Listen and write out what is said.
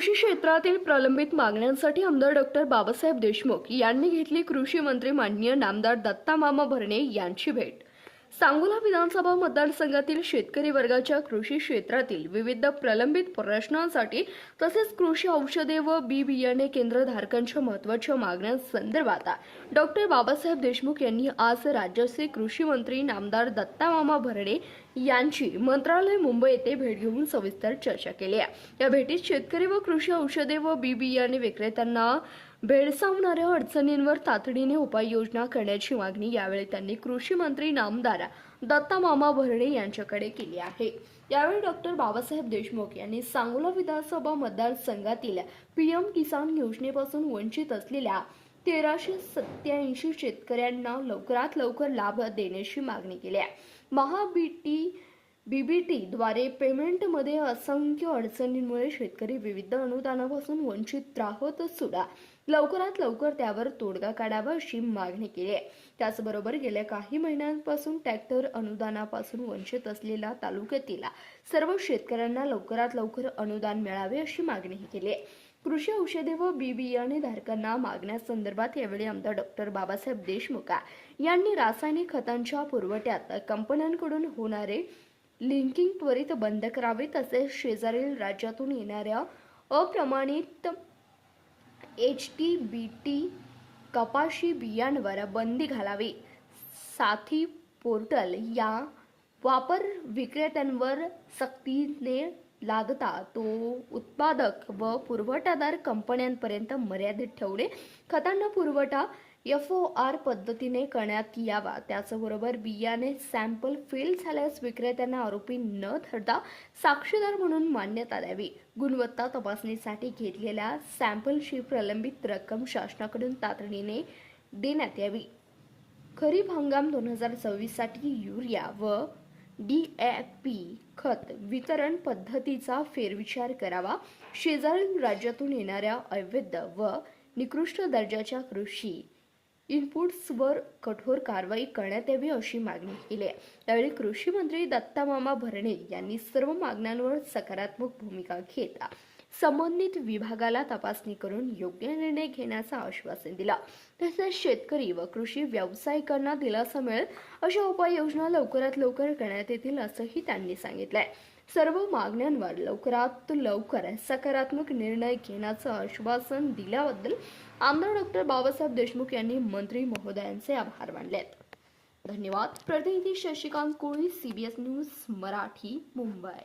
कृषी क्षेत्रातील प्रलंबित मागण्यांसाठी आमदार डॉक्टर बाबासाहेब देशमुख यांनी घेतली कृषी मंत्री माननीय नामदार दत्तामामा भरणे यांची भेट। सांगोला विधानसभा मतदारसंघातील शेतकरी वर्गाच्या कृषी क्षेत्रातील विविध प्रलंबित प्रश्नांसाठी तसेच कृषी औषधे व बी बियाणे केंद्र धारकांच्या महत्त्वाच्या मागण्यांसंदर्भात डॉक्टर बाबासाहेब देशमुख यांनी आज राज्याचे कृषी मंत्री नामदार दत्तामामा भरणे यांची मंत्रालय मुंबई येथे भेट घेऊन सविस्तर चर्चा केली आहे। या भेटीत शेतकरी व कृषी औषधे व बी बियाणे विक्रेत्यांना भेडसावणाऱ्या अडचणींवर तातडीने उपाययोजना करण्याची मागणी यावेळी त्यांनी कृषी मंत्री नामदार दत्तामामा भरणे यांच्याकडे केली आहे। यावेळी डॉक्टर बाबासाहेब देशमुख यांनी सांगोला विधानसभा मतदारसंघातील पीएम किसान योजनेपासून वंचित असलेल्या 1387 शेतकऱ्यांना लवकरात लवकर लाभ देण्याची मागणी केली आहे। बीबीटी द्वारे पेमेंटमध्ये असंख्य अडचणींमुळे शेतकरी विविध अनुदानापासून वंचित राहत सुद्धा लवकरात लवकर त्यावर तोडगा काढावा अशी मागणी केली आहे। त्याचबरोबर गेल्या काही महिन्यांपासून ट्रॅक्टर अनुदानापासून वंचित असलेल्या तालुक्यातील सर्व शेतकऱ्यांना लवकरात लवकर अनुदान मिळावे अशी मागणीही केली आहे। कृषी औषधे व बी बियाणे धारकांना मागण्यासंदर्भात यावेळी आमदार डॉक्टर बाबासाहेब देशमुख यांनी रासायनिक खतांच्या पुरवठ्यात कंपन्यांकडून होणारे लिंकिंग त्वरित बंद करावे, तसेच शेजारील राज्यातून येणाऱ्या अप्रमाणित HTBT कपाशी बियांवर बंदी घालावी। साथी पोर्टल या वापर विक्रेत्यांवर सक्तीने लादता तो उत्पादक व पुरवठादार कंपन्यांपर्यंत मर्यादित ठेवणे, खतांना पुरवठा FOR पद्धतीने करण्यात यावा। त्याचबरोबर बियाणे सॅम्पल फेल झाल्यास विक्रेत्यांना आरोपी न धरता साक्षीदार म्हणून मान्यता द्यावी। गुणवत्ता तपासणीसाठी घेतलेल्या सॅम्पलची प्रलंबित रक्कम शासनाकडून तातडीने देण्यात यावी। खरीप हंगाम 2024 साठी युरिया व DAP खत वितरण पद्धतीचा फेरविचार करावा। शेजारील राज्यातून येणाऱ्या अवैध व निकृष्ट दर्जाच्या कृषी इनपुट्सवर कठोर कारवाई करण्यात यावी अशी मागणी केली आहे। यावेळी कृषी मंत्री दत्तामामा भरणे यांनी सर्व मागण्यांवर सकारात्मक भूमिका घेत संबंधित विभागाला तपासणी करून योग्य निर्णय घेण्याचं आश्वासन दिलं। तसेच शेतकरी व कृषी व्यावसायिकांना दिलासा मिळेल अशा उपाययोजना लवकरात लवकर करण्यात येतील असंही त्यांनी सांगितलंय। सर्व मागण्यांवर लवकरात लवकर सकारात्मक निर्णय घेण्याचं आश्वासन दिल्याबद्दल आमदार डॉक्टर बाबासाहेब देशमुख यांनी मंत्री महोदयांचे आभार मानलेत। धन्यवाद। प्रतिनिधी शशिकांत कोळी, CBS न्यूज मराठी, मुंबई।